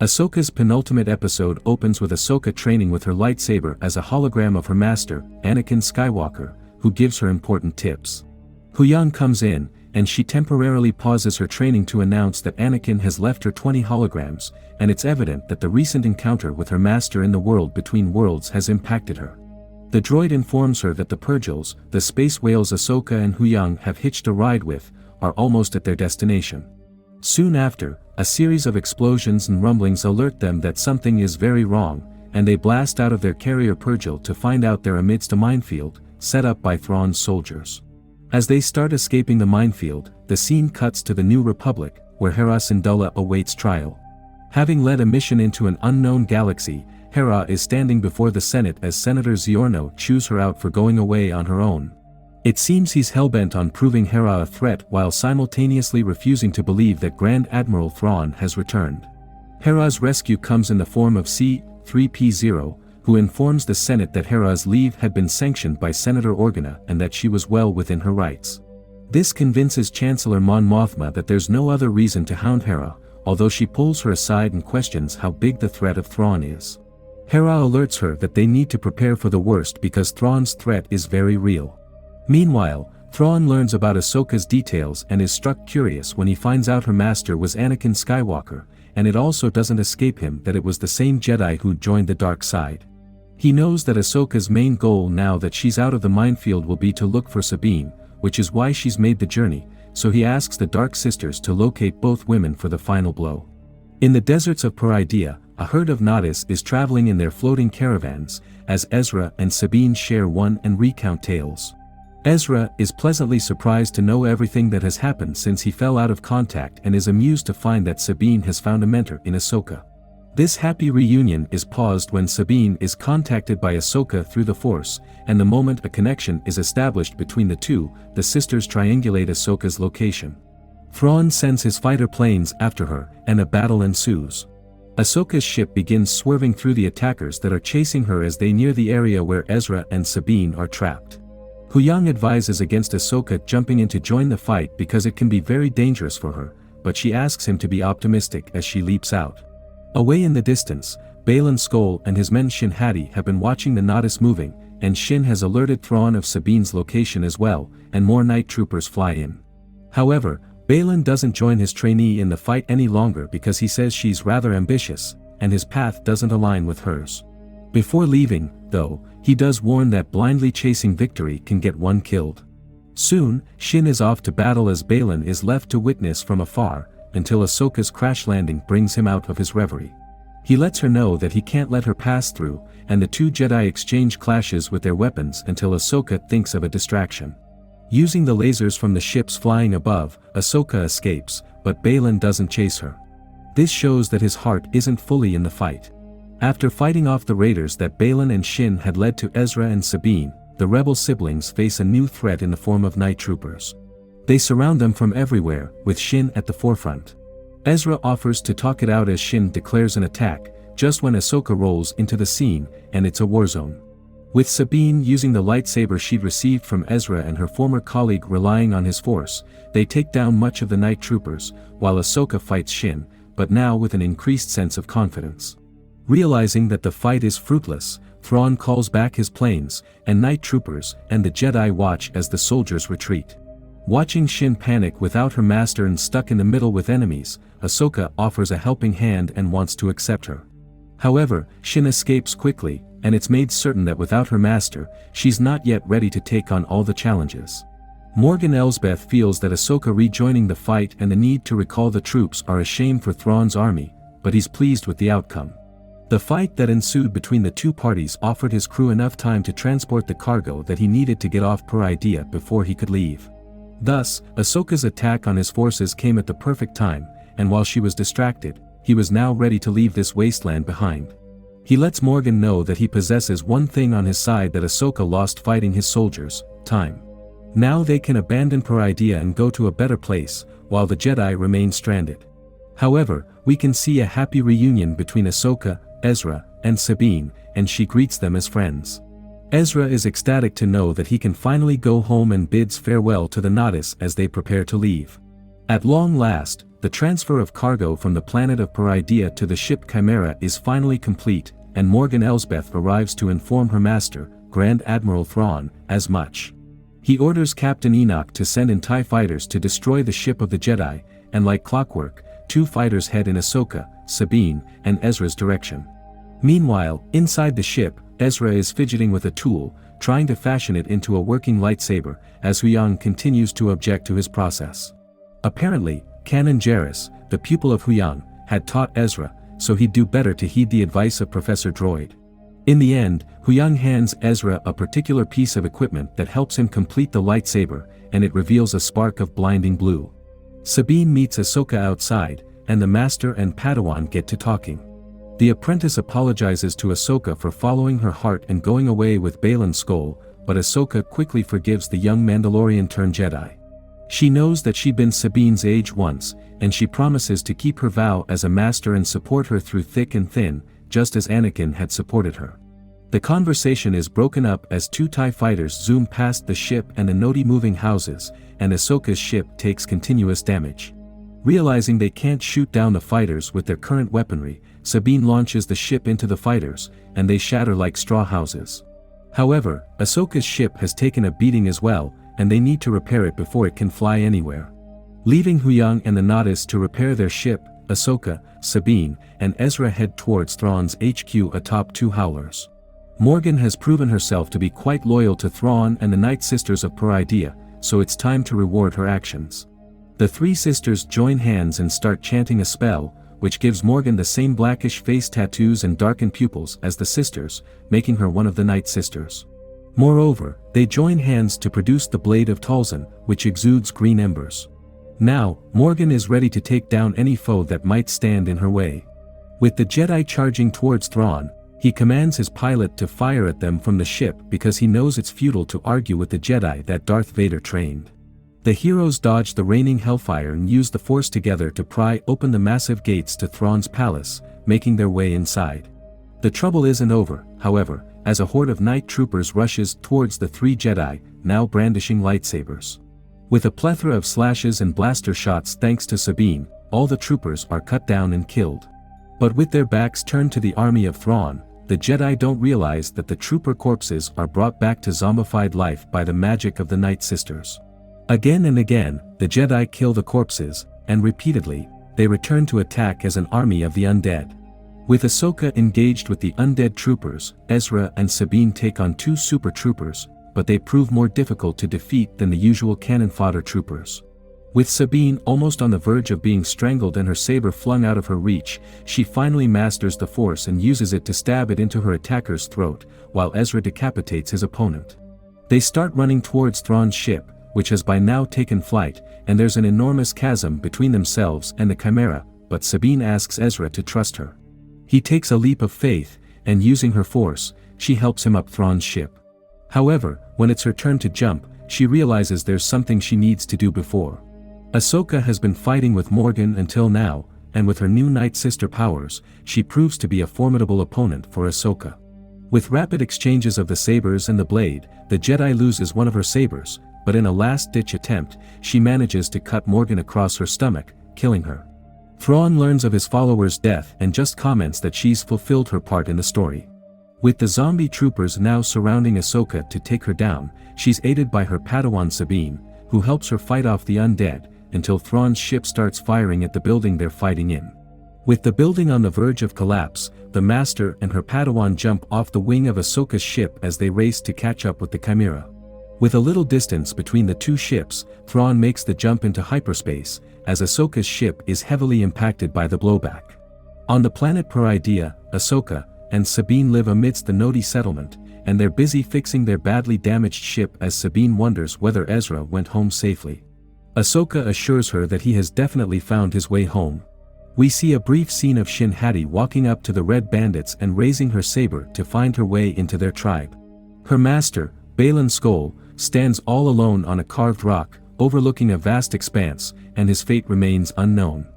Ahsoka's penultimate episode opens with Ahsoka training with her lightsaber as a hologram of her master, Anakin Skywalker, who gives her important tips. Huyang comes in, and she temporarily pauses her training to announce that Anakin has left her 20 holograms, and it's evident that the recent encounter with her master in the world between worlds has impacted her. The droid informs her that the Purgils, the space whales Ahsoka and Huyang have hitched a ride with, are almost at their destination. Soon after, a series of explosions and rumblings alert them that something is very wrong, and they blast out of their carrier Purgil to find out they're amidst a minefield, set up by Thrawn's soldiers. As they start escaping the minefield, the scene cuts to the New Republic, where Hera Syndulla awaits trial. Having led a mission into an unknown galaxy, Hera is standing before the Senate as Senator Ziorno chews her out for going away on her own. It seems he's hellbent on proving Hera a threat while simultaneously refusing to believe that Grand Admiral Thrawn has returned. Hera's rescue comes in the form of C-3PO, who informs the Senate that Hera's leave had been sanctioned by Senator Organa and that she was well within her rights. This convinces Chancellor Mon Mothma that there's no other reason to hound Hera, although she pulls her aside and questions how big the threat of Thrawn is. Hera alerts her that they need to prepare for the worst because Thrawn's threat is very real. Meanwhile, Thrawn learns about Ahsoka's details and is struck curious when he finds out her master was Anakin Skywalker, and it also doesn't escape him that it was the same Jedi who joined the dark side. He knows that Ahsoka's main goal now that she's out of the minefield will be to look for Sabine, which is why she's made the journey, so he asks the Dark Sisters to locate both women for the final blow. In the deserts of Peridea, a herd of Natis is traveling in their floating caravans, as Ezra and Sabine share one and recount tales. Ezra is pleasantly surprised to know everything that has happened since he fell out of contact and is amused to find that Sabine has found a mentor in Ahsoka. This happy reunion is paused when Sabine is contacted by Ahsoka through the Force, and the moment a connection is established between the two, the sisters triangulate Ahsoka's location. Thrawn sends his fighter planes after her, and a battle ensues. Ahsoka's ship begins swerving through the attackers that are chasing her as they near the area where Ezra and Sabine are trapped. Huyang advises against Ahsoka jumping in to join the fight because it can be very dangerous for her, but she asks him to be optimistic as she leaps out. Away in the distance, Baylan Skoll and his men Shin Hati have been watching the Natis moving, and Shin has alerted Thrawn of Sabine's location as well, and more night troopers fly in. However, Baylan doesn't join his trainee in the fight any longer because he says she's rather ambitious, and his path doesn't align with hers. Before leaving, though, he does warn that blindly chasing victory can get one killed. Soon, Shin is off to battle as Baylan is left to witness from afar, until Ahsoka's crash landing brings him out of his reverie. He lets her know that he can't let her pass through, and the two Jedi exchange clashes with their weapons until Ahsoka thinks of a distraction. Using the lasers from the ships flying above, Ahsoka escapes, but Baylan doesn't chase her. This shows that his heart isn't fully in the fight. After fighting off the raiders that Baylan and Shin had led to Ezra and Sabine, the rebel siblings face a new threat in the form of night troopers. They surround them from everywhere, with Shin at the forefront. Ezra offers to talk it out as Shin declares an attack, just when Ahsoka rolls into the scene, and it's a war zone. With Sabine using the lightsaber she'd received from Ezra and her former colleague relying on his force, they take down much of the night troopers, while Ahsoka fights Shin, but now with an increased sense of confidence. Realizing that the fight is fruitless, Thrawn calls back his planes, and night troopers and the Jedi watch as the soldiers retreat. Watching Shin panic without her master and stuck in the middle with enemies, Ahsoka offers a helping hand and wants to accept her. However, Shin escapes quickly, and it's made certain that without her master, she's not yet ready to take on all the challenges. Morgan Elsbeth feels that Ahsoka rejoining the fight and the need to recall the troops are a shame for Thrawn's army, but he's pleased with the outcome. The fight that ensued between the two parties offered his crew enough time to transport the cargo that he needed to get off Peridea before he could leave. Thus, Ahsoka's attack on his forces came at the perfect time, and while she was distracted, he was now ready to leave this wasteland behind. He lets Morgan know that he possesses one thing on his side that Ahsoka lost fighting his soldiers: time. Now they can abandon Peridea and go to a better place, while the Jedi remain stranded. However, we can see a happy reunion between Ahsoka, Ezra, and Sabine, and she greets them as friends. Ezra is ecstatic to know that he can finally go home and bids farewell to the Natis as they prepare to leave. At long last, the transfer of cargo from the planet of Peridea to the ship Chimera is finally complete, and Morgan Elsbeth arrives to inform her master, Grand Admiral Thrawn, as much. He orders Captain Enoch to send in TIE fighters to destroy the ship of the Jedi, and like clockwork, 2 fighters head in Ahsoka, Sabine, and Ezra's direction. Meanwhile, inside the ship, Ezra is fidgeting with a tool, trying to fashion it into a working lightsaber, as Huyang continues to object to his process. Apparently, Canon Jarrus, the pupil of Huyang, had taught Ezra, so he'd do better to heed the advice of Professor Droid. In the end, Huyang hands Ezra a particular piece of equipment that helps him complete the lightsaber, and it reveals a spark of blinding blue. Sabine meets Ahsoka outside, and the Master and Padawan get to talking. The apprentice apologizes to Ahsoka for following her heart and going away with Baylan Skoll, but Ahsoka quickly forgives the young Mandalorian-turned-Jedi. She knows that she'd been Sabine's age once, and she promises to keep her vow as a master and support her through thick and thin, just as Anakin had supported her. The conversation is broken up as 2 TIE fighters zoom past the ship and the Noti moving houses, and Ahsoka's ship takes continuous damage. Realizing they can't shoot down the fighters with their current weaponry, Sabine launches the ship into the fighters, and they shatter like straw houses. However, Ahsoka's ship has taken a beating as well, and they need to repair it before it can fly anywhere. Leaving Huyang and the Natis to repair their ship, Ahsoka, Sabine, and Ezra head towards Thrawn's HQ atop 2 howlers. Morgan has proven herself to be quite loyal to Thrawn and the Night Sisters of Peridea, so it's time to reward her actions. The 3 sisters join hands and start chanting a spell, which gives Morgan the same blackish face tattoos and darkened pupils as the sisters, making her one of the Night Sisters. Moreover, they join hands to produce the Blade of Talzin, which exudes green embers. Now, Morgan is ready to take down any foe that might stand in her way. With the Jedi charging towards Thrawn, he commands his pilot to fire at them from the ship because he knows it's futile to argue with the Jedi that Darth Vader trained. The heroes dodge the raining hellfire and use the Force together to pry open the massive gates to Thrawn's palace, making their way inside. The trouble isn't over, however, as a horde of night troopers rushes towards the 3 Jedi, now brandishing lightsabers. With a plethora of slashes and blaster shots thanks to Sabine, all the troopers are cut down and killed. But with their backs turned to the army of Thrawn, the Jedi don't realize that the trooper corpses are brought back to zombified life by the magic of the Night Sisters. Again and again, the Jedi kill the corpses, and repeatedly, they return to attack as an army of the undead. With Ahsoka engaged with the undead troopers, Ezra and Sabine take on 2 super troopers, but they prove more difficult to defeat than the usual cannon fodder troopers. With Sabine almost on the verge of being strangled and her saber flung out of her reach, she finally masters the Force and uses it to stab it into her attacker's throat, while Ezra decapitates his opponent. They start running towards Thrawn's ship, which has by now taken flight, and there's an enormous chasm between themselves and the Chimera, but Sabine asks Ezra to trust her. He takes a leap of faith, and using her Force, she helps him up Thrawn's ship. However, when it's her turn to jump, she realizes there's something she needs to do before. Ahsoka has been fighting with Morgan until now, and with her new Night Sister powers, she proves to be a formidable opponent for Ahsoka. With rapid exchanges of the sabers and the blade, the Jedi loses one of her sabers, but in a last-ditch attempt, she manages to cut Morgan across her stomach, killing her. Thrawn learns of his follower's death and just comments that she's fulfilled her part in the story. With the zombie troopers now surrounding Ahsoka to take her down, she's aided by her Padawan Sabine, who helps her fight off the undead, until Thrawn's ship starts firing at the building they're fighting in. With the building on the verge of collapse, the Master and her Padawan jump off the wing of Ahsoka's ship as they race to catch up with the Chimera. With a little distance between the 2 ships, Thrawn makes the jump into hyperspace, as Ahsoka's ship is heavily impacted by the blowback. On the planet Peridea, Ahsoka and Sabine live amidst the Noti settlement, and they're busy fixing their badly damaged ship as Sabine wonders whether Ezra went home safely. Ahsoka assures her that he has definitely found his way home. We see a brief scene of Shin Hati walking up to the Red Bandits and raising her saber to find her way into their tribe. Her master, Baylan Skoll, stands all alone on a carved rock, overlooking a vast expanse, and his fate remains unknown.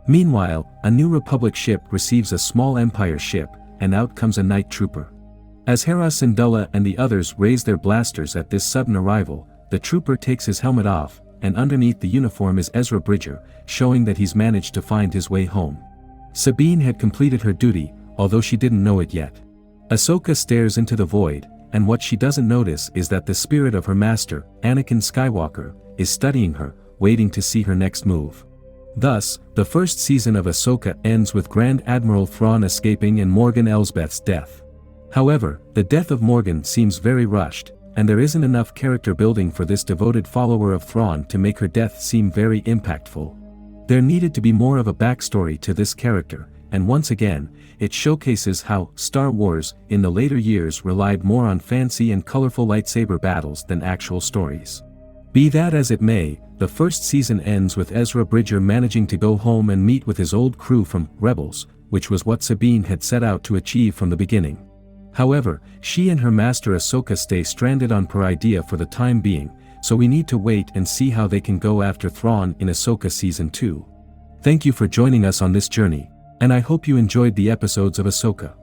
Meanwhile, a New Republic ship receives a small Empire ship, and out comes a night trooper. As Hera Syndulla and the others raise their blasters at this sudden arrival, the trooper takes his helmet off, and underneath the uniform is Ezra Bridger, showing that he's managed to find his way home. Sabine had completed her duty, although she didn't know it yet. Ahsoka stares into the void, and what she doesn't notice is that the spirit of her master, Anakin Skywalker, is studying her, waiting to see her next move. Thus, the first season of Ahsoka ends with Grand Admiral Thrawn escaping and Morgan Elsbeth's death. However, the death of Morgan seems very rushed, and there isn't enough character building for this devoted follower of Thrawn to make her death seem very impactful. There needed to be more of a backstory to this character, and once again, it showcases how Star Wars, in the later years, relied more on fancy and colorful lightsaber battles than actual stories. Be that as it may, the first season ends with Ezra Bridger managing to go home and meet with his old crew from Rebels, which was what Sabine had set out to achieve from the beginning. However, she and her master Ahsoka stay stranded on Peridea for the time being, so we need to wait and see how they can go after Thrawn in Ahsoka Season 2. Thank you for joining us on this journey, and I hope you enjoyed the episodes of Ahsoka.